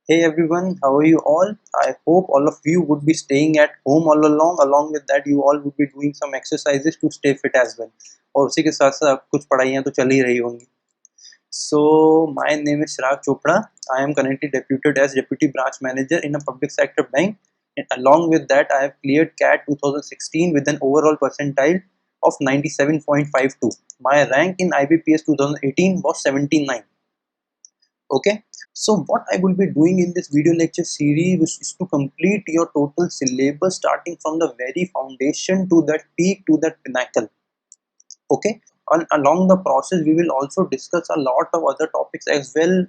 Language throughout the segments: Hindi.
Hey everyone, how are you all? I hope all of you would be staying at home all along. Along with that, you all would be doing some exercises to stay fit as well. और उसी के साथ साथ कुछ पढ़ाइयाँ तो चल ही रही होंगी. So my name is Chirag Chopra. I am currently deputed as Deputy Branch Manager in a public sector bank. And along with that, I have cleared CAT 2016 with an overall percentile of 97.52. My rank in IBPS 2018 was 79. Okay. So what I will be doing in this video lecture series is to complete your total syllabus starting from the very foundation to that peak to that pinnacle. Okay, and along the process we will also discuss a lot of other topics as well,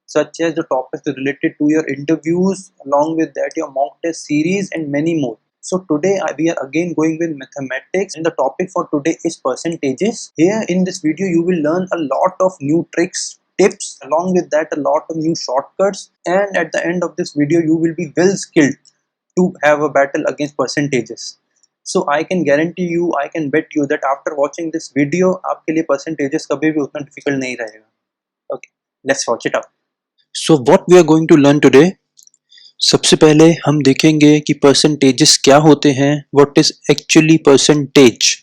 such as the topics related to your interviews, along with that your mock test series and many more. So today we are again going with mathematics, and the topic for today is percentages. Here in this video you will learn a lot of new tricks, tips, along with that a lot of new shortcuts, and at the end of this video you will be well skilled to have a battle against percentages. So I can guarantee you, I can bet you that after watching this video आपके लिए percentages कभी भी उतना difficult नहीं रहेगा. Okay, let's watch it out. So what we are going to learn today, सबसे पहले हम देखेंगे कि परसेंटेजेस क्या होते हैं, व्हाट इज एक्चुअली परसेंटेज.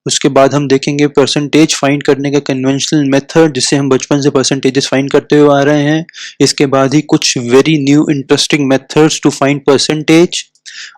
उसके बाद हम देखेंगे परसेंटेज फाइंड करने का कन्वेंशनल मेथड जिसे हम बचपन से परसेंटेजेस फाइंड करते हुए आ रहे हैं. इसके बाद ही कुछ very new interesting methods to find percentage,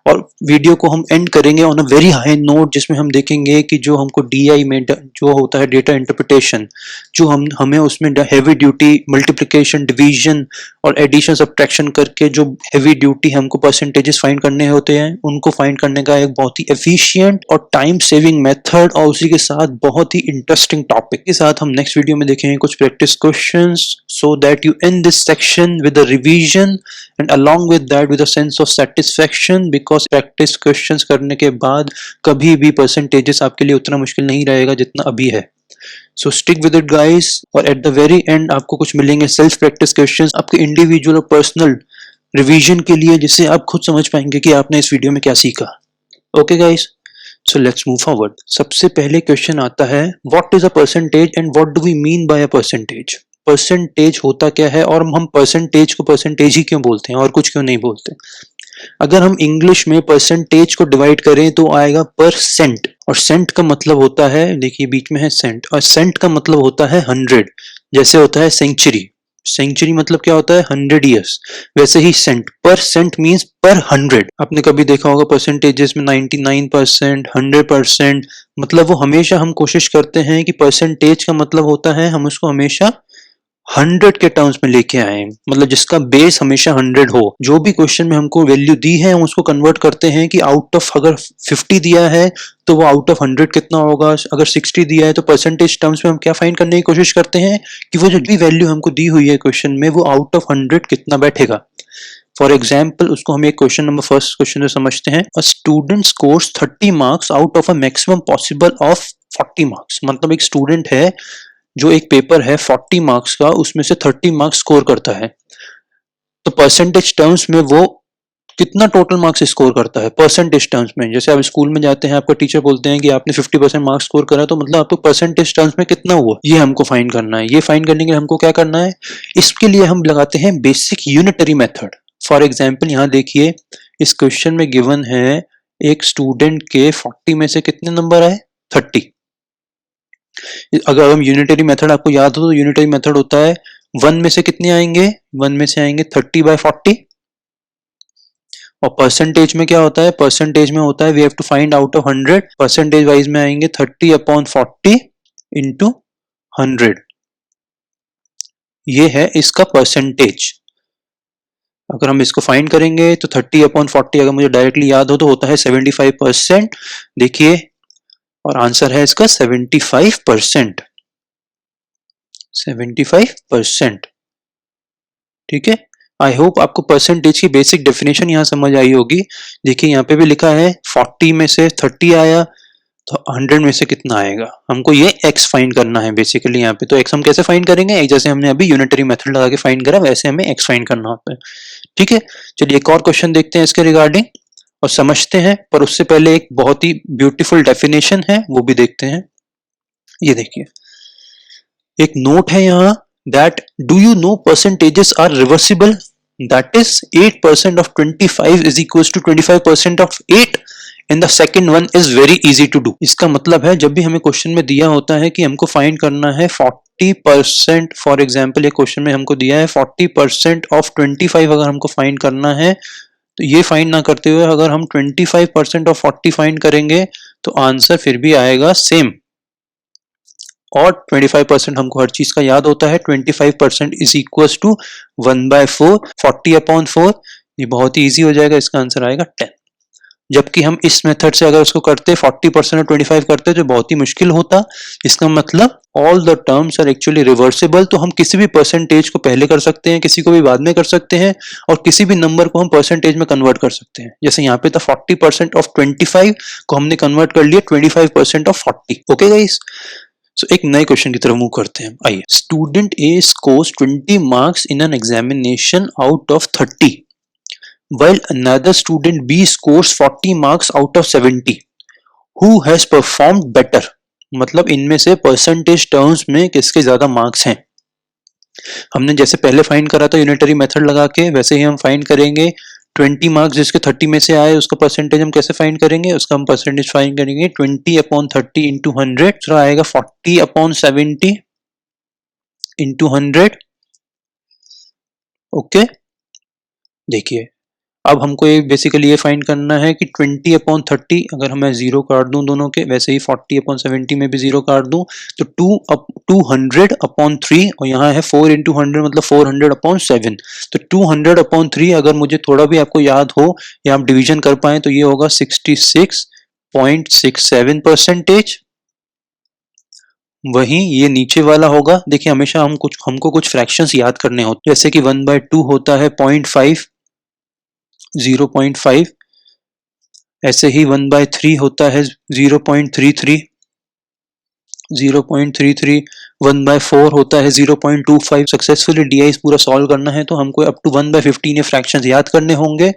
और वीडियो को हम एंड करेंगे on a very high note जिसमें हम देखेंगे कि जो हमको डीआई में जो होता है डेटा इंटरप्रिटेशन, जो हमें उसमें हैवी ड्यूटी मल्टीप्लिकेशन डिवीजन और एडिशन सब्ट्रैक्शन करके जो हैवी ड्यूटी हमको परसेंटेजेस फाइंड करने होते हैं, उनको फाइंड करने का एक बहुत ही एफिशिएंट और टाइम सेविंग मेथड, और उसी के साथ बहुत ही इंटरेस्टिंग टॉपिक के साथ हम नेक्स्ट वीडियो में देखेंगे कुछ practice questions, so that you end this section with a revision and along with that with a sense of satisfaction, because practice questions करने के बाद कभी भी percentages आपके लिए उतना मुश्किल नहीं रहेगा जितना अभी है. So stick with it guys, और at the very end आपको कुछ मिलेंगे self practice questions आपके individual और personal revision के लिए, जिससे आप खुद समझ पाएंगे कि आपने इस वीडियो में क्या सीखा. Okay guys, so let's move forward. सबसे पहले क्वेश्चन आता है, what is a percentage and what do we mean by a percentage. Percentage होता क्या है और हम परसेंटेज को परसेंटेज ही क्यों बोलते हैं और कुछ क्यों नहीं बोलते. अगर हम इंग्लिश में परसेंटेज को डिवाइड करें तो आएगा परसेंट, और सेंट का मतलब होता है, देखिए बीच में है सेंट, और सेंट का मतलब होता है 100. जैसे होता है सेंचुरी, सेंचुरी मतलब क्या होता है 100 ईयर्स, वैसे ही सेंट, पर सेंट मींस पर 100. आपने कभी देखा होगा परसेंटेजेस में 99%, 100%, मतलब वो हमेशा हम कोशिश करते हैं कि परसेंटेज का मतलब होता है हम उसको हमेशा 100 के टर्म्स में लेके आए, मतलब जिसका बेस हमेशा 100 हो. जो भी क्वेश्चन में हमको वैल्यू दी है हम उसको कन्वर्ट करते हैं कि आउट ऑफ अगर 50 दिया है तो वो आउट ऑफ 100 कितना होगा, अगर 60 दिया है तो परसेंटेज टर्म्स में हम क्या फाइंड करने की कोशिश करते हैं कि वो जो भी वैल्यू हमको दी हुई है क्वेश्चन में वो आउट ऑफ 100 कितना बैठेगा. फॉर एग्जाम्पल उसको हम एक क्वेश्चन नंबर फर्स्ट क्वेश्चन से समझते हैं. A student scores 30 marks out of a maximum possible of 40 marks. मतलब एक स्टूडेंट है जो एक पेपर है 40 मार्क्स का, उसमें से 30 मार्क्स स्कोर करता है, तो परसेंटेज टर्म्स में वो कितना टोटल मार्क्स स्कोर करता है परसेंटेज टर्म्स में. जैसे आप स्कूल में जाते हैं, आपका टीचर बोलते हैं कि आपने 50% मार्क्स स्कोर करा, तो मतलब आपको परसेंटेज टर्म्स में कितना हुआ ये हमको फाइंड करना है. ये फाइंड करने के लिए हमको क्या करना है, इसके लिए हम लगाते हैं basic unitary method. For example यहाँ देखिए इस क्वेश्चन में गिवन है एक स्टूडेंट के 40 में से कितने नंबर आए 30. अगर हम यूनिटरी मेथड आपको याद हो तो यूनिटरी मेथड होता है 1 में से कितने आएंगे, 1 में से आएंगे 30/40, और परसेंटेज में क्या होता है, परसेंटेज में होता है we have to find out of 100, percentage wise में आएंगे 30/40 इंटू 100. ये है इसका परसेंटेज. अगर हम इसको फाइंड करेंगे तो 30/40 अगर मुझे डायरेक्टली याद हो तो होता है 75%. देखिए, और आंसर है इसका 75%. 75%. ठीक है. आई होप आपको परसेंटेज की बेसिक डेफिनेशन यहां समझ आई होगी. देखिए यहाँ पे भी लिखा है 40 में से 30 आया तो 100 में से कितना आएगा, हमको ये x फाइंड करना है बेसिकली यहाँ पे. तो x हम कैसे फाइंड करेंगे, जैसे हमने अभी यूनिटरी मेथड लगा के फाइंड करा वैसे हमें x फाइंड करना होता है. ठीक है, चलिए एक और क्वेश्चन देखते हैं इसके रिगार्डिंग और समझते हैं, पर उससे पहले एक बहुत ही ब्यूटीफुल डेफिनेशन है वो भी देखते हैं. ये देखिए एक नोट है यहाँ, that do you know percentages are reversible. That is 8% of 25 is equals to 25% of 8 and the second one is very easy to do. इसका मतलब है जब भी हमें क्वेश्चन में दिया होता है कि हमको फाइंड करना है 40%, फॉर एग्जाम्पल ये क्वेश्चन में हमको दिया है 40% ऑफ 25 अगर हमको फाइंड करना है, तो ये फाइंड ना करते हुए अगर हम 25% ऑफ 40 फाइंड करेंगे तो आंसर फिर भी आएगा सेम। और 25% हमको हर चीज का याद होता है, 25% इज इक्वल टू 1/4, 40/4, ये बहुत ही ईजी हो जाएगा, इसका आंसर आएगा 10। जबकि हम इस मेथड से अगर उसको करते 40% और 25 करते तो बहुत ही मुश्किल होता। इसका मतलब all the terms are actually reversible, तो हम किसी भी परसेंटेज को पहले कर सकते हैं, किसी को भी बाद में कर सकते हैं, और किसी भी नंबर को हम परसेंटेज में कन्वर्ट कर सकते हैं। जैसे यहाँ पे था 40% ऑफ 25 को हमने कन्वर्ट कर लिया 25% ऑफ 40। ओके गाइस, सो एक नए क्वेश्चन की तरफ मूव करते हैं। आइए, student A scores 20 marks in an examination out of 30 while another student B scores 40 marks out of 70. Who has performed better? मतलब इनमें से परसेंटेज टर्म्स में किसके ज्यादा मार्क्स हैं। हमने जैसे पहले फाइंड करा था यूनिटरी मेथड लगा के, वैसे ही हम फाइंड करेंगे 20 मार्क्स जिसके 30 में से आए उसका परसेंटेज हम कैसे फाइंड करेंगे, उसका हम परसेंटेज फाइंड करेंगे 20/30 इंटू 100, तो आएगा 40/70 इंटू 100। ओके, देखिए अब हमको ये बेसिकली ये फाइंड करना है कि 20/30 अगर मैं जीरो काट दूं दोनों के, वैसे ही 40/70 में भी जीरो काट दूं तो 200/3, और यहाँ है 4 इंटू 100 मतलब 400/7, तो 200/3 अगर मुझे थोड़ा भी आपको याद हो या आप डिवीजन कर पाए तो ये होगा 66.67%। वहीं ये नीचे वाला होगा, देखिए हमेशा हमको कुछ फ्रैक्शंस याद करने होते हैं, जैसे कि 1/2 होता है 0.5, 0.5, ऐसे ही 1/3 होता है 0.33, 0.33, 1/4 होता है 0.25। सक्सेसफुली DI पूरा सॉल्व करना है तो हमको अप टू 1/15 ये फ्रैक्शंस याद करने होंगे।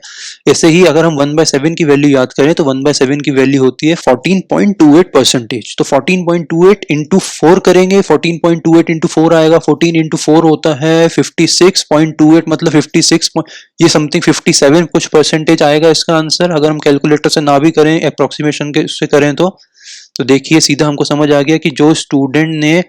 ऐसे ही अगर हम 1/7 की वैल्यू याद करें तो 1/7 की वैल्यू होती है 14.28%। तो 14.28 इंटू 4 करेंगे, 14.28 इंटू 4 आएगा, 14 इंटू 4 होता है 56.28 मतलब 56 ये समथिंग 57 कुछ परसेंटेज आएगा इसका आंसर, अगर हम कैलकुलेटर से ना भी करें अप्रोक्सीमेशन के से करें तो देखिए सीधा हमको समझ आ गया कि जो स्टूडेंट ने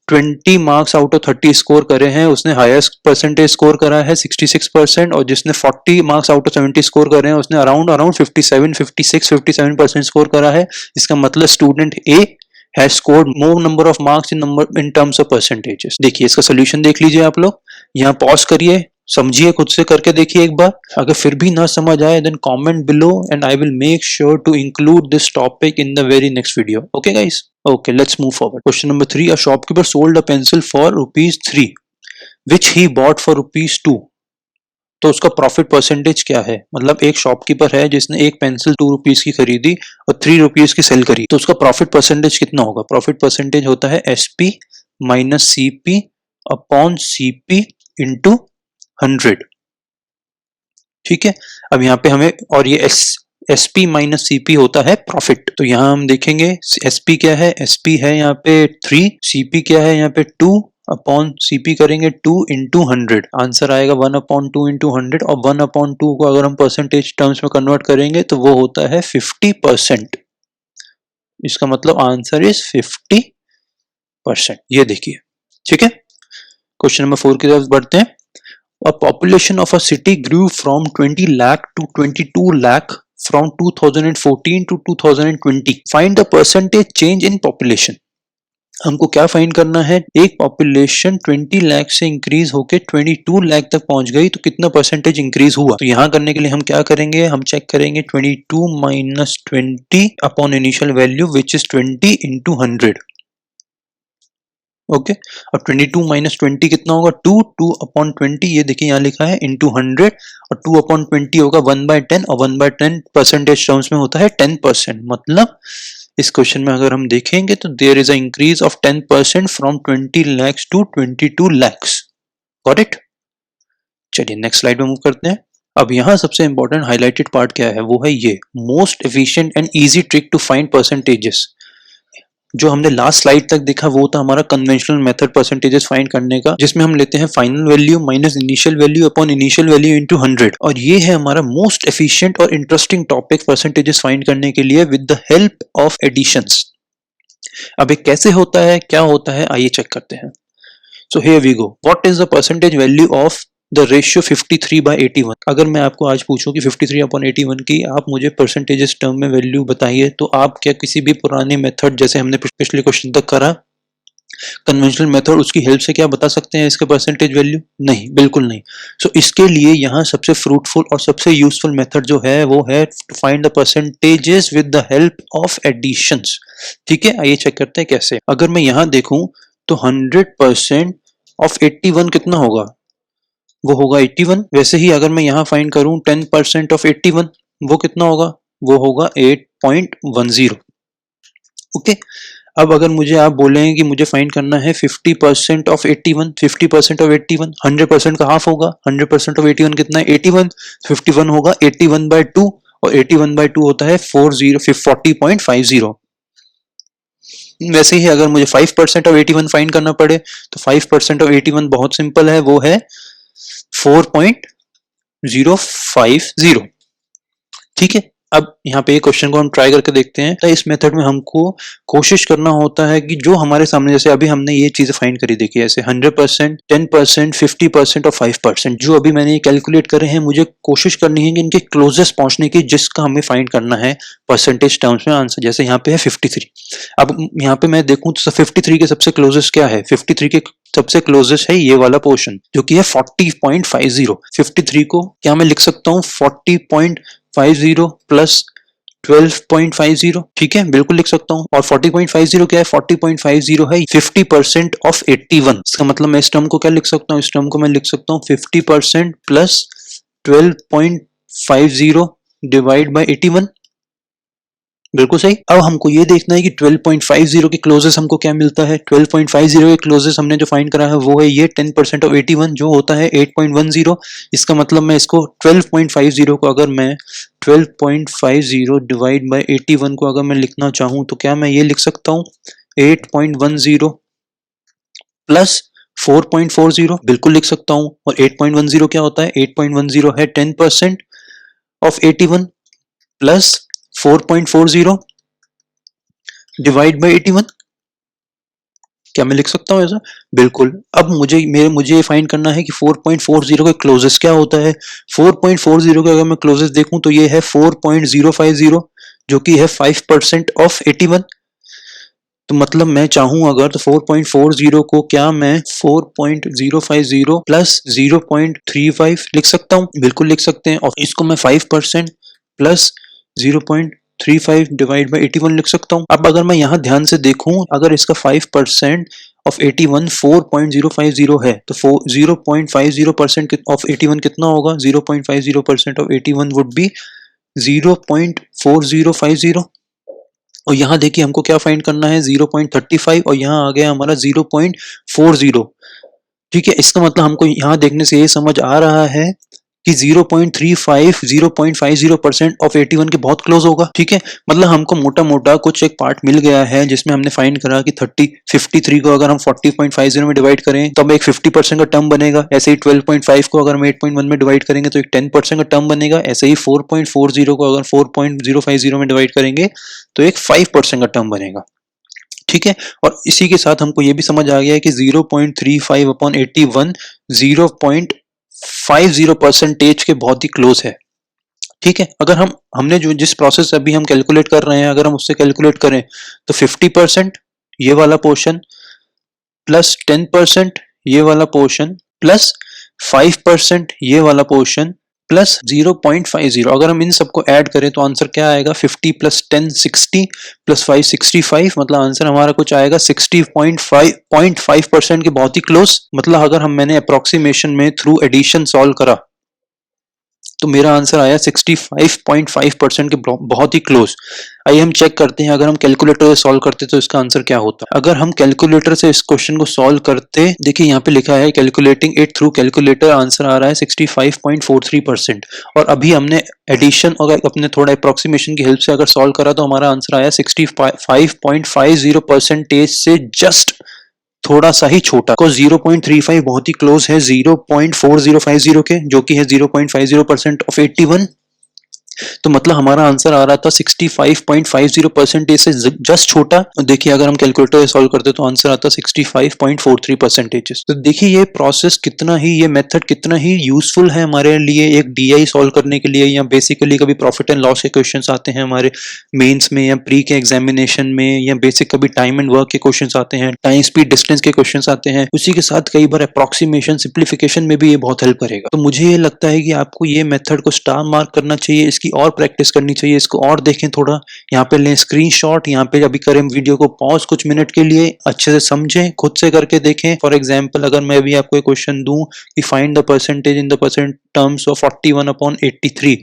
20 मार्क्स आउट ऑफ 30 स्कोर करे हैं उसने हाईएस्ट परसेंटेज स्कोर करा है 66%, और जिसने 40 मार्क्स आउट ऑफ 70 स्कोर करे हैं उसने अराउंड 57% स्कोर करा है। इसका मतलब student A has scored more number of marks in terms of percentages. देखिए इसका सोल्यूशन देख लीजिए आप लोग, यहाँ पॉज करिए, समझिए, खुद से करके देखिए एक बार, अगर फिर भी ना समझ आए then comment below and I will make sure to include this topic in the very next video. Okay guys, okay let's move forward. Question number 3, a shopkeeper sold a pencil for ₹3 which he bought for ₹2। तो उसका प्रॉफिट परसेंटेज क्या है, मतलब एक शॉपकीपर है जिसने एक पेंसिल ₹2 की खरीदी और ₹3 की सेल करी, तो उसका प्रॉफिट परसेंटेज कितना होगा। प्रॉफिट परसेंटेज होता है SP minus CP upon CP into 100। ठीक है, अब यहाँ पे हमें, और ये SP माइनस CP होता है प्रॉफिट, तो यहाँ हम देखेंगे SP क्या है, SP है यहाँ पे 3, CP क्या है यहाँ पे 2 अपॉन CP करेंगे 2 इंटू 100, आंसर आएगा 1/2 इंटू 100, और 1/2 को अगर हम परसेंटेज टर्म्स में कन्वर्ट करेंगे तो वो होता है 50%। इसका मतलब आंसर इज 50%, ये देखिए। ठीक है, क्वेश्चन नंबर 4 की तरफ बढ़ते हैं। A population of a city grew from 20 lakh to 22 lakh from 2014 to 2020. Find the percentage change in population. हमको क्या फाइंड करना है, एक पॉपुलेशन 20 लाख से इंक्रीज होके 22 लाख तक पहुंच गई तो कितना परसेंटेज इंक्रीज हुआ। तो यहाँ करने के लिए हम क्या करेंगे, हम चेक करेंगे 22 minus 20 upon initial value which is 20 into 100। Okay, और 22 माइनस 20 कितना होगा 2 अपॉन 20, ये देखिए यहाँ लिखा है इंटू 100, और 2 अपॉन 20 होगा 1/10, और 1/10 परसेंटेज टर्म्स में होता है 10%। मतलब इस क्वेश्चन में अगर हम देखेंगे तो there is a increase of 10% from 20 lakhs to 22 lakhs। Got it. चलिए नेक्स्ट स्लाइड में मूव करते हैं। अब यहाँ सबसे इंपॉर्टेंट हाईलाइटेड पार्ट क्या है, वो है ये most efficient and easy trick to find percentages. जो हमने लास्ट स्लाइड तक देखा वो था हमारा कन्वेंशनल मेथड परसेंटेजेस फाइंड करने का, जिसमें हम लेते हैं final value minus initial value upon initial value into 100, और ये है हमारा मोस्ट एफिशिएंट और इंटरेस्टिंग टॉपिक परसेंटेजेस फाइंड करने के लिए with the help of additions. अब ये कैसे होता है, क्या होता है, आइए चेक करते हैं। So here we go. What is the percentage value of the ratio 53/81? अगर मैं आपको आज पूछूं कि 53/81 की आप मुझे परसेंटेजेस टर्म में वैल्यू बताइए, तो आप क्या किसी भी पुराने मेथड जैसे हमने पिछले क्वेश्चन तक करा कन्वेंशनल मेथड, उसकी हेल्प से क्या बता सकते हैं इसके परसेंटेज वैल्यू? नहीं, बिल्कुल नहीं। सो इसके लिए यहाँ सबसे फ्रूटफुल और सबसे यूजफुल मेथड जो है वो है to find the percentages with the help of additions. ठीक है, आइए चेक करते हैं कैसे। अगर मैं यहाँ देखूं तो 100% ऑफ 81 कितना होगा? वो होगा 81। वैसे ही अगर मैं यहाँ फाइंड करूं 10% ऑफ 81, वो कितना होगा? वो होगा 8.10। ओके, अब अगर मुझे आप बोलें कि मुझे फाइंड करना है 50% ऑफ 81, 50% ऑफ 81 100% का हाफ होगा। 100% ऑफ 81 कितना है? 81। 51 होगा 81/2, और 81/2 होता है 40.50। वैसे ही अगर मुझे 5% ऑफ 81 फाइंड करना पड़े तो 5% ऑफ 81 बहुत सिंपल है, वो है 4.050। ठीक है, अब यहाँ पे क्वेश्चन को हम ट्राई करके देखते हैं। तो इस मेथड में हमको कोशिश करना होता है कि जो हमारे सामने, जैसे अभी हमने ये चीजें फाइंड करी देखी, ऐसे 100%, 10%, 50% और 5%, जो अभी मैंने ये कैलकुलेट करे हैं, मुझे कोशिश करनी है कि इनके क्लोजेस्ट पहुंचने की, जिसका हमें फाइंड करना है परसेंटेज टर्म्स में आंसर। जैसे यहाँ पे है 53। अब यहाँ पे मैं देखूं तो 53 के सबसे क्लोजेस्ट क्या है? 53 के सबसे क्लोजेस्ट है ये वाला पोर्शन जो कि है 40.50। 53 को क्या मैं लिख सकता हूँ? 40.50 प्लस 12.50। ठीक है, बिल्कुल लिख सकता हूँ। और 40.50 क्या है? 40.50 है 50% ऑफ 81। इसका मतलब मैं इस टर्म को क्या लिख सकता हूँ? इस टर्म को मैं लिख सकता हूँ 50% प्लस 12.50 डिवाइड बाई 81। बिल्कुल सही। अब हमको ये देखना है कि 12.50 के क्लोजेस हमको क्या मिलता है। 12.50 के क्लोजेस हमने जो फाइंड करा है वो है ये 10% ऑफ 81 जो होता है 8.10। इसका मतलब मैं इसको 12.50 को अगर मैं 12.50 डिवाइड बाय 81 को अगर मैं लिखना चाहूँ तो क्या मैं ये लिख सकता हूँ 8.10 प्लस 4.40? बिल्कुल लिख सकता हूँ। और 8.10 क्या होता है? 8.10 है 10% ऑफ 81 प्लस 4.40 डिवाइड बाई 81। क्या मैं लिख सकता हूँ ऐसा? बिल्कुल। अब मुझे ये फाइंड करना है कि 4.40 के क्लोजेस क्या होता है। 4.40 के अगर मैं क्लोजेस देखूं तो ये है 4.050 जो कि है 5% ऑफ 81। तो मतलब मैं चाहूं अगर तो 4.40 को क्या मैं 4.050 प्लस 0.35 लिख सकता हूं? बिल्कुल लिख सकते हैं। और इसको मैं 5% प्लस 0.35 डिवाइड बाई 81 लिख सकता हूं। अब अगर मैं यहाँ ध्यान से देखूं, अगर इसका 5% ऑफ 81 4.050 है तो 0.50% ऑफ 81 कितना होगा? 0.50% ऑफ 81 वुड बी 0.4050। और यहाँ देखिए हमको क्या फाइंड करना है 0.35, और यहाँ आ गया हमारा 0.40। ठीक है, इसका मतलब हमको यहाँ देखने से ये समझ आ रहा है कि 0.35 0.50% ऑफ 81 के बहुत क्लोज होगा। ठीक है, मतलब हमको मोटा मोटा कुछ एक पार्ट मिल गया है जिसमें हमने फाइंड करा कि 53 को अगर हम 40.50 में डिवाइड करें तब एक 50% का टर्म बनेगा। ऐसे ही 12.5 को अगर हम 8.1 में डिवाइड करेंगे तो एक 10% का टर्म बनेगा। ऐसे ही 4.40 को अगर 4.050 में डिवाइड करेंगे तो एक 5% का टर्म बनेगा। ठीक है, और इसी के साथ हमको ये भी समझ आ गया है कि 0.35 अपॉन 81 0.50% के बहुत ही क्लोज है। ठीक है, अगर हमने जो जिस प्रोसेस अभी हम कैलकुलेट कर रहे हैं, अगर हम उससे कैलकुलेट करें तो 50% ये वाला पोर्शन प्लस 10% ये वाला पोर्शन प्लस 5% ये वाला पोर्शन प्लस 0.50, अगर हम इन सबको ऐड करें तो आंसर क्या आएगा? 50 प्लस 10 60 प्लस 5 65, मतलब आंसर हमारा कुछ आएगा 60.5% के बहुत ही क्लोज। मतलब अगर मैंने अप्रोक्सीमेशन में थ्रू एडिशन सॉल्व करा तो मेरा आंसर आया 65.5% के बहुत ही क्लोज। आइए हम चेक करते हैं अगर हम कैलकुलेटर से सॉल्व करते तो इसका आंसर क्या होता। अगर हम कैलकुलेटर से इस क्वेश्चन को सॉल्व करते, देखिए यहाँ पे लिखा है calculating it through calculator, answer आ रहा है 65.43%। और अभी हमने एडिशन और अपने थोड़ा अप्रोक्सीमेशन की हेल्प से अगर सॉल्व करा तो हमारा आंसर आया 65.50% से जस्ट थोड़ा सा ही छोटा, को 0.35 बहुत ही क्लोज है 0.4050 के, जो कि है 0.50% ऑफ 81। तो मतलब हमारा आंसर आ रहा था 65.50% से जस्ट छोटा। देखिए अगर हम कैलकुलेटर से सॉल्व करते तो आंसर आता 65.43%। तो देखिए ये प्रोसेस कितना ही, ये मेथड कितना ही यूजफुल है हमारे लिए एक डीआई सॉल्व करने के लिए, या बेसिकली कभी प्रॉफिट एंड लॉस के क्वेश्चंस आते हैं हमारे मेंस में या प्री के एग्जामिनेशन में, या बेसिक कभी टाइम एंड वर्क के क्वेश्चंस आते हैं, टाइम स्पीड डिस्टेंस के क्वेश्चंस आते हैं, उसी के साथ कई बार अप्रोक्सीमेशन सिंप्लीफिकेशन में भी ये बहुत हेल्प करेगा। तो मुझे ये लगता है कि आपको ये मेथड को स्टार मार्क करना चाहिए, इसकी और प्रैक्टिस करनी चाहिए, इसको और देखें थोड़ा, यहाँ पे लें स्क्रीनशॉट, यहाँ पे अभी करें वीडियो को पॉज कुछ मिनट के लिए, अच्छे से समझें, खुद से करके देखें। फॉर एग्जांपल अगर मैं भी आपको एक क्वेश्चन दूं कि find the percentage in the percent terms of 41/83,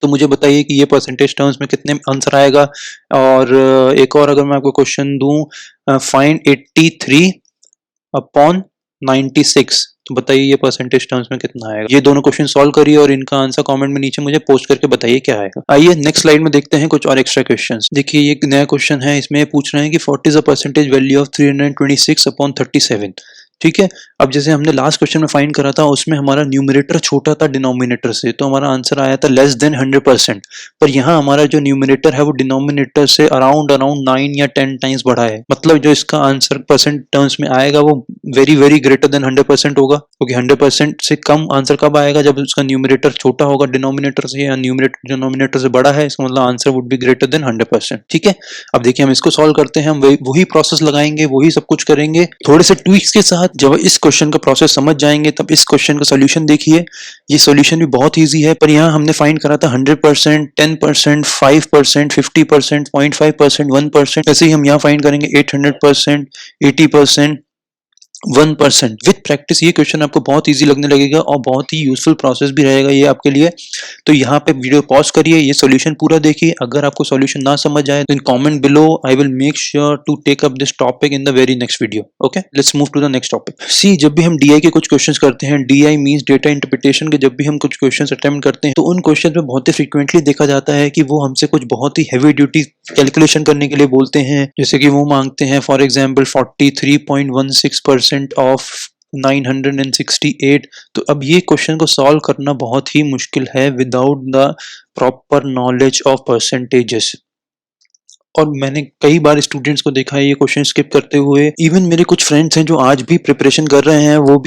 तो मुझे बताइए कि ये परसेंटेज टर्म्स में कितने आंसर आएगा। और एक और अगर मैं आपको क्वेश्चन दूं फाइंड 83/96, तो बताइए ये परसेंटेज टर्म्स में कितना आएगा। ये दोनों क्वेश्चन सॉल्व करिए और इनका आंसर कमेंट में नीचे मुझे पोस्ट करके बताइए क्या आएगा। आइए नेक्स्ट स्लाइड में देखते हैं कुछ और एक्स्ट्रा क्वेश्चंस। देखिए ये एक नया क्वेश्चन है, इसमें पूछ रहे हैं कि what is the percentage value of 326/37। ठीक है, अब जैसे हमने लास्ट क्वेश्चन में फाइंड करा था उसमें हमारा न्यूमरेटर छोटा था डिनोमिनेटर से, तो हमारा आंसर आया था लेस देन 100%। पर यहाँ हमारा जो न्यूमरेटर है वो डिनोमिनेटर से अराउंड 9 या 10 टाइम्स बड़ा है, मतलब जो इसका आंसर परसेंट टर्म्स में आएगा वो वेरी वेरी ग्रेटर देन 100% होगा, क्योंकि 100% से कम आंसर कब आएगा, जब उसका न्यूमरेटर छोटा होगा डिनोमिनेटर से, या न्यूमरेटर डिनोमिनेटर से बड़ा है, इसका मतलब answer would be greater than 100%। ठीक है, अब देखिए हम इसको सॉल्व करते हैं, हम वही प्रोसेस लगाएंगे, वही सब कुछ करेंगे, थोड़े से ट्विक्स के साथ। जब इस क्वेश्चन का प्रोसेस समझ जाएंगे तब इस क्वेश्चन का सोल्यूशन देखिए। ये सोल्यूशन भी बहुत इजी है, पर यहाँ हमने फाइंड करा था 100%, 10%, 5%, 50%, 0.5%, 1%। ऐसे ही हम यहाँ फाइंड करेंगे 800%, 80%, 1%। विद प्रैक्टिस ये क्वेश्चन आपको बहुत इजी लगने लगेगा और बहुत ही यूजफुल प्रोसेस भी रहेगा ये आपके लिए। तो यहाँ पे वीडियो पॉज करिए, ये सॉल्यूशन पूरा देखिए। अगर आपको सॉल्यूशन ना समझ आए तो in comment below, I will make sure to take up this topic in the very next video. Okay, let's move to the next topic. See, जब भी हम डीआई के कुछ क्वेश्चंस करते हैं, डीआई मींस डेटा इंटरप्रिटेशन के, जब भी हम कुछ क्वेश्चंस अटेम्प्ट करते हैं तो उन क्वेश्चंस में बहुत ही फ्रीक्वेंटली देखा जाता है कि वो हमसे कुछ बहुत ही हैवी ड्यूटी कैलकुलेशन करने के लिए बोलते हैं। जैसे कि वो मांगते हैं फॉर एग्जाम्पल 43.16% ऑफ 968। तो अब ये क्वेश्चन को सॉल्व करना बहुत ही मुश्किल है without the proper knowledge of percentages. और मैंने कई बार स्टूडेंट्स को देखा है ये क्वेश्चन स्किप करते हुए। इवन मेरे कुछ फ्रेंड्स हैं जो आज भी प्रिपरेशन कर रहे हैं, वो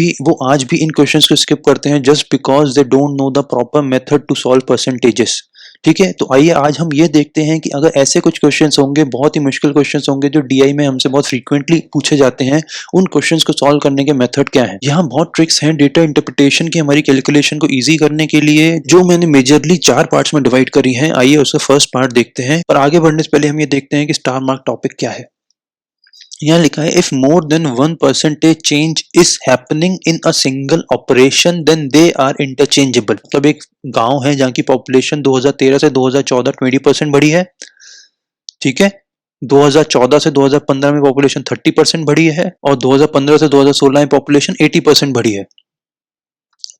आज भी इन क्वेश्चंस को स्किप करते हैं just because they don't know the proper method to solve percentages. ठीक है, तो आइए आज हम ये देखते हैं कि अगर ऐसे कुछ क्वेश्चंस होंगे, बहुत ही मुश्किल क्वेश्चंस होंगे जो डीआई में हमसे बहुत फ्रीक्वेंटली पूछे जाते हैं, उन क्वेश्चंस को सॉल्व करने के मेथड क्या है। यहाँ बहुत ट्रिक्स हैं डेटा इंटरप्रिटेशन की हमारी कैलकुलेशन को इजी करने के लिए, जो मैंने मेजरली 4 पार्ट्स में डिवाइड करी हैं। आइए उसका फर्स्ट पार्ट देखते हैं, पर आगे बढ़ने से पहले हम ये देखते हैं कि स्टार मार्क टॉपिक क्या है। यहाँ लिखा है if more than 1% change is happening in a single operation then they are interchangeable. मतलब एक गांव है जहाँ की पॉपुलेशन 2013 से 2014 20% बढ़ी है। ठीक है, 2014 से 2015 में पॉपुलेशन 30% बढ़ी है, और 2015 से 2016 में पॉपुलेशन 80% बढ़ी है।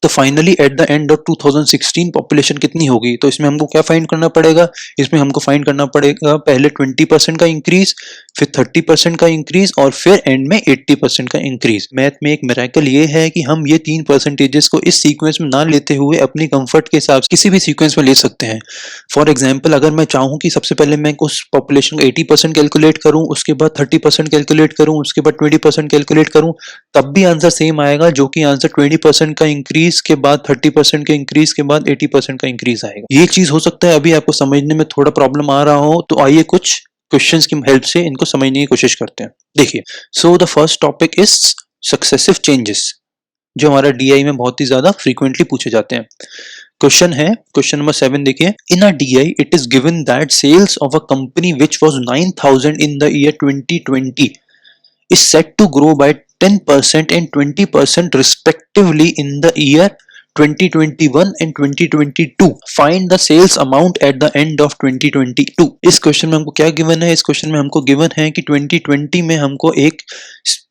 तो finally at the end of 2016 population कितनी होगी। तो इसमें हमको क्या फाइंड करना पड़ेगा, इसमें हमको फाइंड करना पड़ेगा पहले 20% का इंक्रीज, फिर 30% का इंक्रीज, और फिर एंड में 80% का इंक्रीज। मैथ में एक मिरेकल ये है कि हम ये 3 परसेंटेजेस को इस सीक्वेंस में ना लेते हुए अपनी कंफर्ट के हिसाब से किसी भी सीक्वेंस में ले सकते हैं। फॉर एग्जाम्पल अगर मैं चाहूँ कि सबसे पहले मैं उस पॉपुलेशन का 80% कैलकुलेट करूँ, उसके बाद 30% कैलकुलेट करूँ, उसके बाद 20% कैलकुलेट करूँ, तब भी आंसर सेम आएगा, जो कि आंसर 20% का इंक्रीज के बाद 30% के इंक्रीज के बाद 80% का इंक्रीज आएगा। ये चीज हो सकता है अभी आपको समझने में थोड़ा प्रॉब्लम आ रहा हो, तो आइए कुछ क्वेश्चंस की हेल्प से इनको समझने की कोशिश करते हैं। देखिए, so the first topic is successive changes, जो हमारा डीआई में बहुत ही ज्यादा फ्रीक्वेंटली पूछे जाते हैं। क्वेश्चन है, क्वेश्चन नंबर 7 देखिए। In a DI it is given that sales of a company which was 9000 in the year 2020 is set to grow by 10% and 20% respectively in the year 2021 and 2022. Find the sales amount at the end of 2022. इस क्वेश्चन में हमको क्या गिवन है? इस क्वेश्चन में हमको गिवन है कि 2020 में हमको एक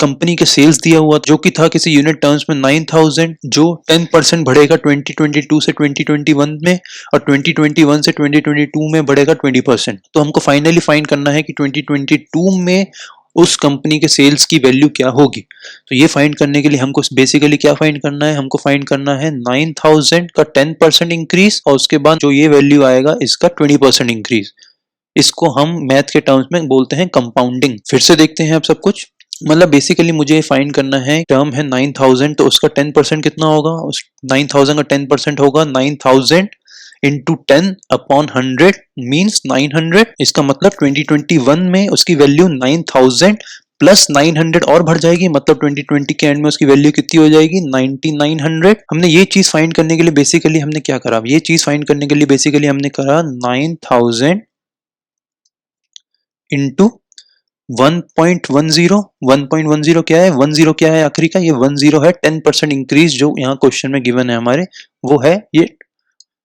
कंपनी के सेल्स दिया हुआ जो कि था किसी यूनिट टर्म्स में 9000, जो 10% बढ़ेगा 2022 से 2021 में, और 2021 से 2022 में बढ़ेगा 20%. तो हमको फाइनली फाइंड करना है कि 2022 में उस कंपनी के सेल्स की वैल्यू क्या होगी. तो ये फाइंड करने के लिए हमको बेसिकली क्या फाइंड करना है? हमको फाइंड करना है 9000 का 10% इंक्रीज, और उसके बाद जो ये वैल्यू आएगा इसका 20% इंक्रीज. इसको हम मैथ के टर्म्स में बोलते हैं कंपाउंडिंग. फिर से देखते हैं अब सब कुछ. मतलब बेसिकली मुझे फाइंड करना है, टर्म है 9000, तो उसका 10% कितना होगा? उस 9000 का 10% होगा 9000 into 10 upon 100 means 900. इसका मतलब 2021 में उसकी वैल्यू 9000 प्लस 900 और बढ़ जाएगी, मतलब 2020 के एंड में उसकी वैल्यू कितनी हो जाएगी? 9900. हमने ये चीज फाइंड करने के लिए बेसिकली हमने क्या करा? ये चीज फाइंड करने के लिए बेसिकली हमने करा 9000 इंटू 1.10. 1.10 क्या है? 10 क्या है आखिरी का? ये 10 है. 10% इंक्रीज जो यहाँ क्वेश्चन में गिवन है हमारे, वो है ये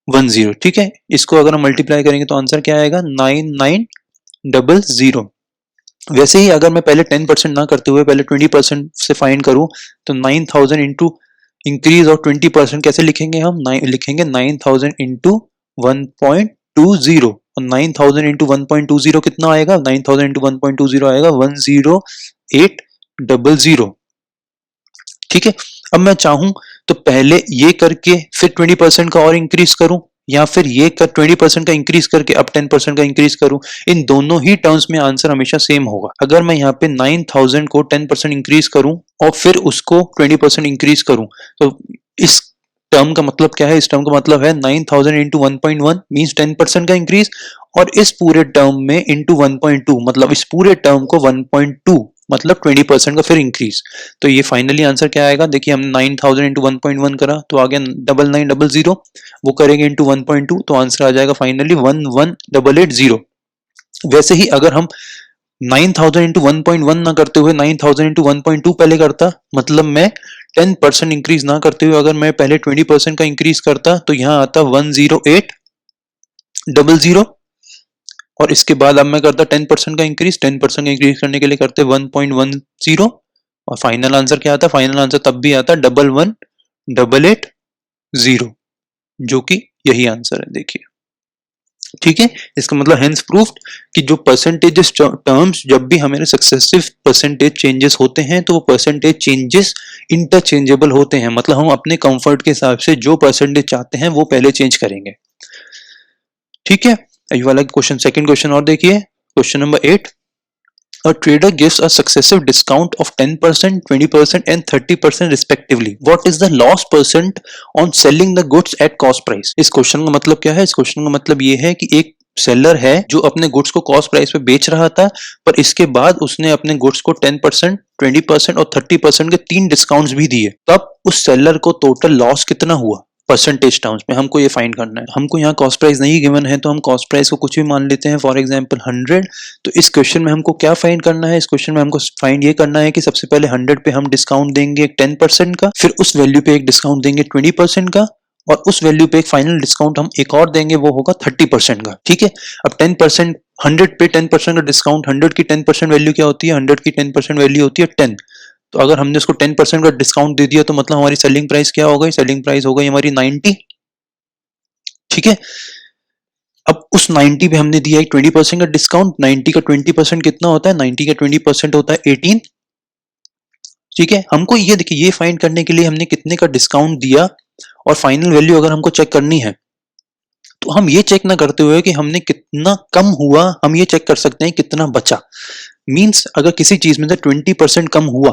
10. ठीक है, इसको अगर हम मल्टीप्लाई करेंगे तो आंसर क्या आएगा? 9900. वैसे ही अगर मैं पहले 10% ना करते हुए पहले 20% से फाइंड करूं तो 9000 इंटू इंक्रीज और 20% कैसे लिखेंगे हम? लिखेंगे 9000 इंटू 1.20, और 9000 इंटू 1.20 कितना आएगा? 9000 इंटू 1.20 आएगा 10800. ठीक है, अब मैं चाहूं तो पहले ये करके फिर 20% का और इंक्रीज करूं, या फिर ये कर 20% का इंक्रीज करके अब 10% का इंक्रीज करूं. इन दोनों ही टर्म्स में आंसर हमेशा सेम होगा. अगर मैं यहाँ पे 9000 को 10% इंक्रीज करूं और फिर उसको 20% इंक्रीज करूं, तो इस टर्म का मतलब क्या है? इस टर्म का मतलब है 9000 इंटू 1.1 मीन्स 10% का इंक्रीज, और इस पूरे टर्म में इंटू 1.2 मतलब इस पूरे टर्म को 1.2 मतलब 20% का फिर इंक्रीज. तो ये फाइनली आंसर क्या आएगा? देखिए हमने 9000 इंटू 1.1 करा तो आ गया 9900. वो करेंगे इंटू 1.2 तो आंसर आ जाएगा फाइनली 11880. वैसे ही अगर हम 9000 इंटू 1.1 ना करते हुए 9000 इंटू 1.2 पहले करता, मतलब मैं 10% इंक्रीज ना करते हुए अगर मैं पहले 20% का इंक्रीज करता, तो यहाँ आता 10800, और इसके बाद अब मैं करता 10% का इंक्रीज. 10% का इंक्रीज करने के लिए करते 1.10, और फाइनल आंसर क्या आता? फाइनल आंसर तब भी आता 11880, जो कि यही आंसर है. देखिए, ठीक है, इसका मतलब हेंस प्रूफ्ड कि जो परसेंटेजेस टर्म्स जब भी हमारे सक्सेसिव परसेंटेज चेंजेस होते हैं तो वो परसेंटेज चेंजेस इंटरचेंजेबल होते हैं. मतलब हम अपने कंफर्ट के हिसाब से जो परसेंटेज चाहते हैं वो पहले चेंज करेंगे. ठीक है, ये वाला क्वेश्चन, सेकंड क्वेश्चन और देखिए. Question number 8. A trader gives a successive discount of 10%, 20% and 30% respectively. What is the loss percent on selling the goods at cost price? इस क्वेश्चन का मतलब क्या है? इस क्वेश्चन का मतलब ये है कि एक सेलर है जो अपने गुड्स को कॉस्ट प्राइस पे बेच रहा था, पर इसके बाद उसने अपने गुड्स को 10%, 20% और 30% के 3 डिस्काउंट्स भी दिए. तब उस सेलर को टोटल लॉस कितना हुआ परसेंटेज टर्म्स में? हमको ये फाइंड करना है. हमको यहाँ कॉस्ट प्राइस नहीं गिवन है तो हम कॉस्ट प्राइस को कुछ भी मान लेते हैं, फॉर एग्जांपल 100. तो इस क्वेश्चन में हमको क्या फाइंड करना है? इस क्वेश्चन में हमको फाइंड ये करना है कि सबसे पहले 100 पे हम डिस्काउंट देंगे 10% का, फिर उस वैल्यू पे एक डिस्काउंट देंगे 20% का, और उस वैल्यू पे एक फाइनल डिस्काउंट हम एक और देंगे, वो होगा 30% का. ठीक है, अब 10%, 100 पे 10% का डिस्काउंट, 100 की 10% वैल्यू क्या होती है? 100 की 10% वैल्यू होती है 10. तो अगर हमने उसको 10% का डिस्काउंट दे दिया तो मतलब हमारी सेलिंग प्राइस क्या हो गई? सेलिंग प्राइस हो गई हमारी 90. ठीक है, अब उस 90 पे हमने दिया एक 20% का डिस्काउंट. 90 का 20% कितना होता है? 90 का 20% होता है 18. ठीक है, हमको ये देखिए, ये फाइंड करने के लिए हमने कितने का डिस्काउंट दिया और फाइनल वैल्यू अगर हमको चेक करनी है तो हम ये चेक ना करते हुए कि हमने कितना कम हुआ, हम ये चेक कर सकते हैं कितना बचा. मींस अगर किसी चीज में से 20% कम हुआ,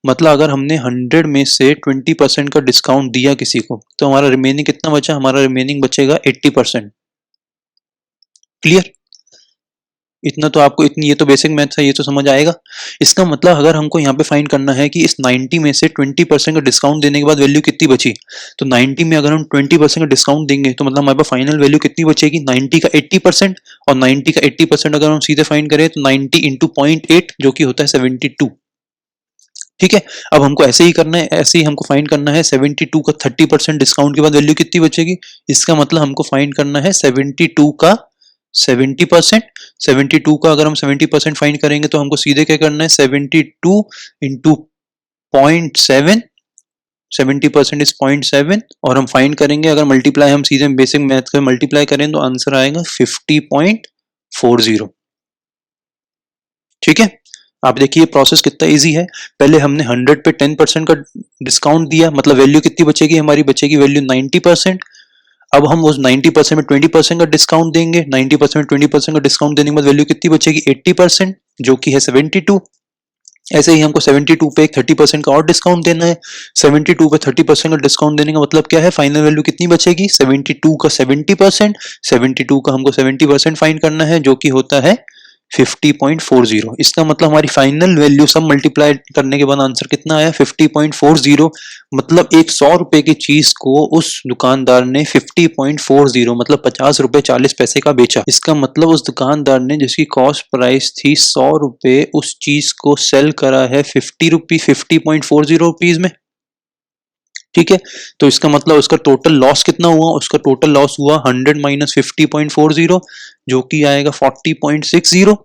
मतलब अगर हमने 100 में से 20% का डिस्काउंट दिया किसी को, तो हमारा रिमेनिंग कितना बचा? हमारा रिमेनिंग बचेगा 80%. क्लियर? इतना तो आपको, इतनी, ये तो बेसिक मैथ्स है, ये तो समझ आएगा. इसका मतलब अगर हमको यहाँ पे फाइंड करना है कि इस 90 में से 20% का डिस्काउंट देने के बाद वैल्यू कितनी बची, तो 90 में अगर हम 20% का डिस्काउंट देंगे तो मतलब हमारे पास फाइनल वैल्यू कितनी बचेगी? 90 का 80%, और 90 का 80% अगर हम सीधे फाइंड करें तो 90 इंटू 0.8 जो कि होता है 72. ठीक है। अब हमको ऐसे ही करना है, ऐसे ही हमको फाइंड करना है 72 का 30% डिस्काउंट के बाद वैल्यू कितनी बचेगी। इसका मतलब हमको फाइंड करना है 72 का 70%। 72 का अगर हम 70% फाइंड करेंगे तो हमको सीधे क्या करना है, 72 इंटू 0.7, 70% इज 0.7, और हम फाइंड करेंगे, अगर मल्टीप्लाई हम सीधे बेसिक मैथ का मल्टीप्लाई करें तो आंसर आएगा 50.40। ठीक है। आप देखिए प्रोसेस कितना इजी है। पहले हमने 100 पे 10% का डिस्काउंट दिया, मतलब वैल्यू कितनी बचेगी हमारी, बचेगी वैल्यू 90%। अब हम उस 90% में 20% का डिस्काउंट देंगे, 90% में 20% का डिस्काउंट देने के बाद वैल्यू कितनी बचेगी 80%, जो कि है 72। ऐसे ही हमको 72 पे एक 30% का और डिस्काउंट देना है। 72 पे 30% का डिस्काउंट देने का मतलब क्या है, फाइनल वैल्यू कितनी बचेगी 72 का 70%। 72 का हमको 70% फाइंड करना है, जो कि होता है 50.40। इसका मतलब हमारी फाइनल वैल्यू सब मल्टीप्लाई करने के बाद आंसर कितना आया 50.40। मतलब एक 100 रुपए की चीज को उस दुकानदार ने 50.40 मतलब 50 रुपए 40 पैसे का बेचा। इसका मतलब उस दुकानदार ने जिसकी कॉस्ट प्राइस थी 100 रुपए, उस चीज को सेल करा है 50.40 रुपीज में। ठीक है। तो इसका मतलब उसका टोटल लॉस कितना हुआ, उसका टोटल लॉस हुआ 100 माइनस 50.40, जो कि आएगा 40.60,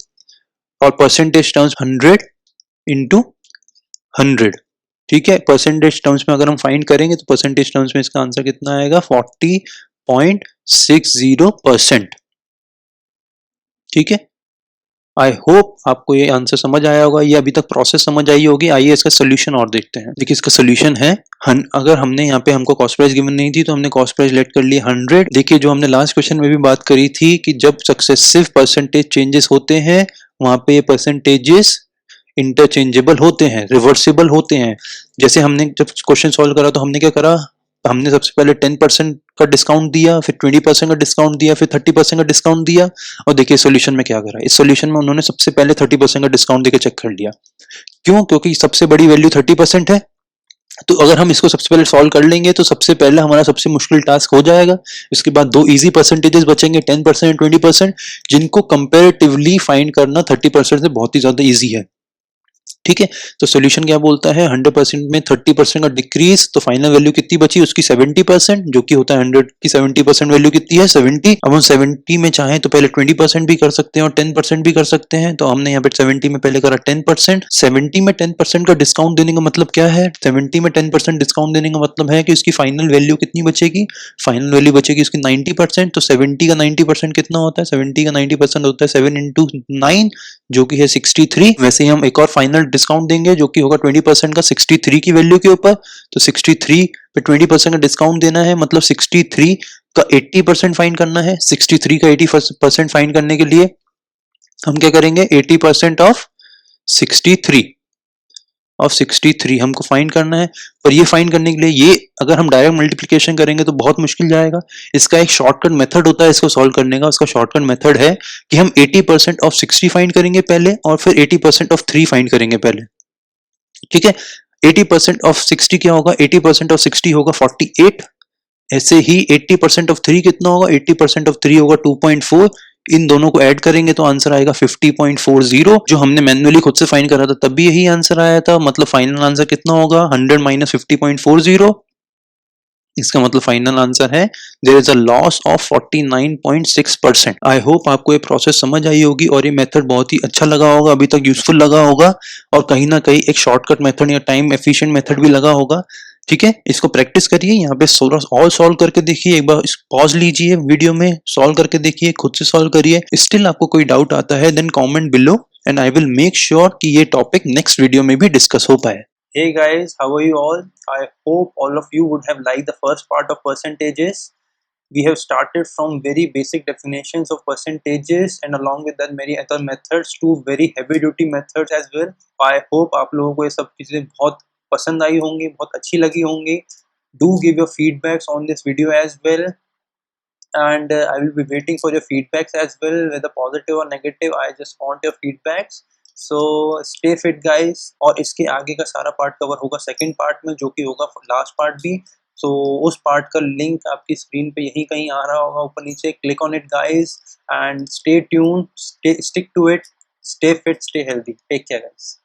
और परसेंटेज टर्म्स 100 इंटू 100। ठीक है। परसेंटेज टर्म्स में अगर हम फाइंड करेंगे तो परसेंटेज टर्म्स में इसका आंसर कितना आएगा 40.60%। ठीक है। आई होप आपको ये आंसर समझ आया होगा, ये अभी तक प्रोसेस समझ आई होगी। आइए इसका सोल्यूशन और देखते हैं। देखिए इसका सोल्यूशन है, अगर हमने यहाँ पे हमको कॉस्ट प्राइस गिवन नहीं थी तो हमने कॉस्ट प्राइस लेट कर लिया 100। देखिए जो हमने लास्ट क्वेश्चन में भी बात करी थी कि जब सक्सेसिव परसेंटेज चेंजेस होते हैं वहां पे ये परसेंटेजेस इंटरचेंजेबल होते हैं, रिवर्सिबल होते हैं। जैसे हमने जब क्वेश्चन सॉल्व करा तो हमने क्या करा, हमने सबसे पहले 10% का डिस्काउंट दिया, फिर 20% का डिस्काउंट दिया, फिर 30% का डिस्काउंट दिया, और देखिए सॉल्यूशन में क्या करा, इस सॉल्यूशन में उन्होंने सबसे पहले 30% का डिस्काउंट देकर चेक कर लिया। क्यों? क्योंकि सबसे बड़ी वैल्यू 30% है। तो अगर हम इसको सबसे पहले सॉल्व कर लेंगे तो सबसे पहले हमारा सबसे मुश्किल टास्क हो जाएगा। इसके बाद दो इजी परसेंटेजेस बचेंगे 10% 20%, जिनको कंपेरेटिवली फाइंड करना 30% से बहुत ही ज्यादा इजी है। ठीक है। तो सॉल्यूशन क्या बोलता है, 100% में 30% का डिक्रीज, तो फाइनल वैल्यू कितनी बची उसकी 70%, जो कि होता है 100 की 70% वैल्यू कितनी है 70। अब हम 70 में चाहें तो पहले 20% भी कर सकते हैं और 10% भी कर सकते हैं। तो हमने यहाँ पे 70 में पहले करा 10%। 70 में 10% का डिस्काउंट देने का मतलब क्या है, 70 में 10% डिस्काउंट देने का मतलब है कि उसकी फाइनल वैल्यू कितनी बचेगी, फाइनल वैल्यू बचेगी उसकी 90%। तो 70 का 90% कितना होता है, 70 का 90% होता है 7 इंटू 9, जो कि है 63। वैसे ही हम एक और फाइनल डिस्काउंट देंगे जो कि होगा 20% का 63 की वैल्यू के ऊपर। तो 63 पे 20% का डिस्काउंट देना है, मतलब 63 का 80% फाइन करना है। 63 का 80% फाइन करने के लिए हम क्या करेंगे, 80% ऑफ 63 ऑफ 63 हमको फाइंड करना है। पर ये फाइंड करने के लिए ये अगर हम डायरेक्ट मल्टीप्लिकेशन करेंगे तो बहुत मुश्किल जाएगा। इसका एक शॉर्टकट मेथड होता है इसको सॉल्व करने का। उसका शॉर्टकट मेथड है कि हम 80% ऑफ 60 फाइंड करेंगे पहले, और फिर 80% ऑफ 3 फाइंड करेंगे पहले। ठीक है। 80% ऑफ 60 क्या होगा, 80% ऑफ 60 होगा 48। ऐसे ही 80% ऑफ 3 कितना होगा, 80% ऑफ 3 होगा 2.4। इन दोनों को ऐड करेंगे तो आंसर आएगा 50.40। जो हमने मैन्युअली खुद से फाइंड करा था तब भी यही आंसर आया था। मतलब फाइनल आंसर कितना होगा 100 माइनस 50.40। इसका मतलब फाइनल आंसर है there is a loss of 49.6%। I hope आपको ये प्रोसेस समझ आई होगी और ये मेथड बहुत ही अच्छा लगा होगा, अभी तक यूजफुल लगा होगा, और कहीं ना कहीं एक शॉर्टकट मेथड या टाइम एफिशिएंट मेथड भी लगा होगा। ठीक है। इसको प्रैक्टिस करिए, यहाँ पे ऑल सॉल्व करके देखिए, एक बार पॉज लीजिए वीडियो में, सॉल्व करके देखिए, खुद से सॉल्व करिए। स्टिल आपको कोई डाउट आता है then comment below and I will make sure कि ये टॉपिक नेक्स्ट वीडियो में भी डिस्कस हो पाए। Hey guys, how are you all? I hope all of you would have liked the first part of percentages. We have started from very basic definitions of percentages and along with that many other methods to very heavy duty methods as well. I hope आप लोगों को ये सब चीज़ें बहुत पसंद आई होंगी, बहुत अच्छी लगी होंगी. Do give your feedbacks on this video as well, and I will be waiting for your feedbacks as well, whether positive or negative. I just want your feedbacks. So stay fit guys. और इसके आगे का सारा पार्ट कवर होगा सेकंड पार्ट में, जो कि होगा लास्ट पार्ट भी। सो उस पार्ट का लिंक आपकी स्क्रीन पे यहीं कहीं आ रहा होगा ऊपर नीचे। Click on it guys and stay tune, stick to it, stay fit, stay healthy, take care guys.